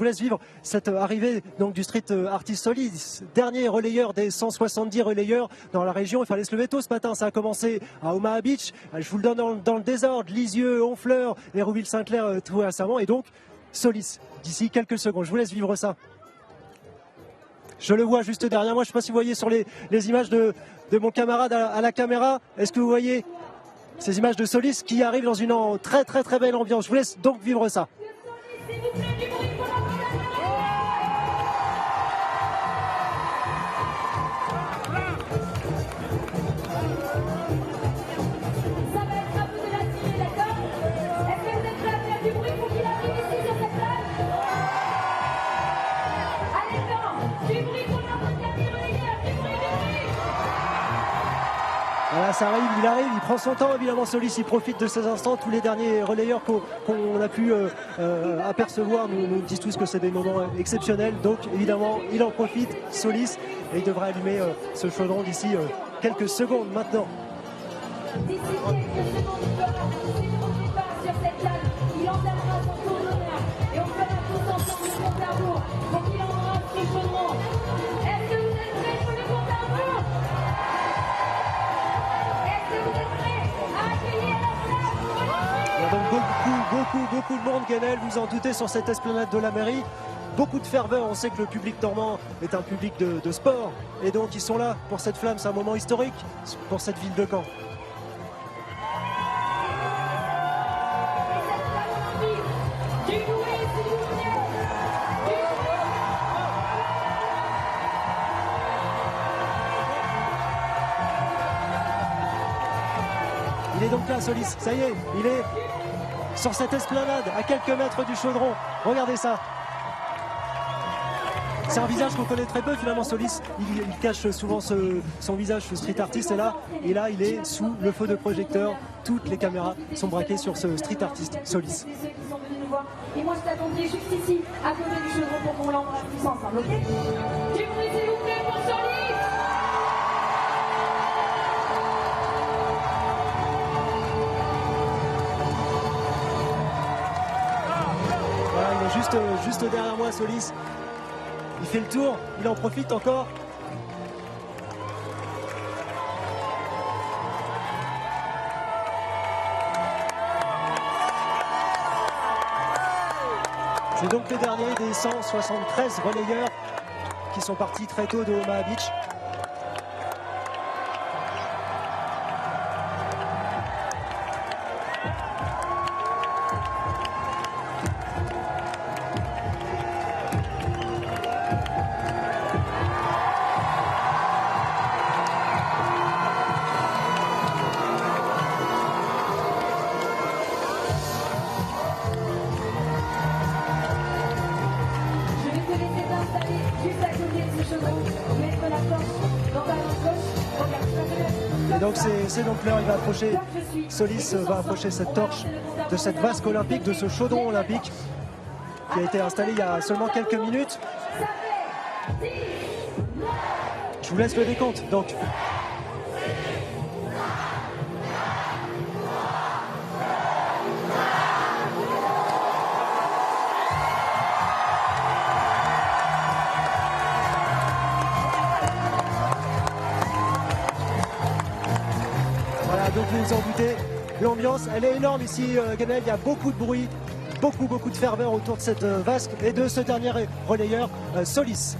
vous laisse vivre cette arrivée donc, du street artist Solis, dernier relayeur des 170 relayeurs dans la région. Il fallait se lever tôt ce matin, ça a commencé à Omaha Beach, je vous le donne dans le désordre, Lisieux, Honfleur, Hérouville-Saint-Clair tout récemment, et donc Solis, d'ici quelques secondes. Je vous laisse vivre ça. Je le vois juste derrière moi, je ne sais pas si vous voyez sur les images de mon camarade à la caméra, est-ce que vous voyez ces images de Solis qui arrivent dans une très très très belle ambiance. Je vous laisse donc vivre ça. Voilà, ça arrive, il prend son temps évidemment Solis, il profite de ces instants. Tous les derniers relayeurs qu'on a pu apercevoir nous disent tous que c'est des moments exceptionnels. Donc évidemment, il en profite, Solis, et il devrait allumer ce chaudron d'ici quelques secondes maintenant. D'ici quelques secondes, il fera son départ sur cette table. Il entamera son tour d'honneur et on fera tous ensemble le compte à rebours pour qu'il embrasse ce chaudron. Est-ce que vous êtes prêts pour le compte à rebours? Est-ce que vous êtes prêts à accueillir la flamme? Il y a donc beaucoup de monde, Guenel, vous en doutez, sur cette esplanade de la mairie. Beaucoup de ferveur, on sait que le public normand est un public de sport. Et donc ils sont là pour cette flamme, c'est un moment historique pour cette ville de Caen. Il est donc là, Solis, ça y est, il est sur cette esplanade, à quelques mètres du chaudron. Regardez ça. C'est un visage qu'on connaît très peu finalement, Solis. Il cache souvent son visage, ce street artist, et là il est sous le feu de projecteur. Toutes les caméras sont braquées sur ce street artist, Solis. Et moi je t'attendrai juste ici, à côté du chaudron pour qu'on l'embrasse tous ensemble, ok? Du bruit s'il vous plaît pour Solis! Voilà, il est juste derrière moi, Solis. Il fait le tour, il en profite encore. C'est donc le dernier des 173 relayeurs qui sont partis très tôt de Omaha Beach. Et donc c'est donc l'heure, il va approcher, Solis va approcher cette torche de cette vasque olympique, de ce chaudron olympique qui a été installé il y a seulement quelques minutes. Je vous laisse le décompte donc. Donc vous vous en doutez, l'ambiance elle est énorme ici, Guenel, il y a beaucoup de bruit, beaucoup de ferveur autour de cette vasque et de ce dernier relayeur, Solis.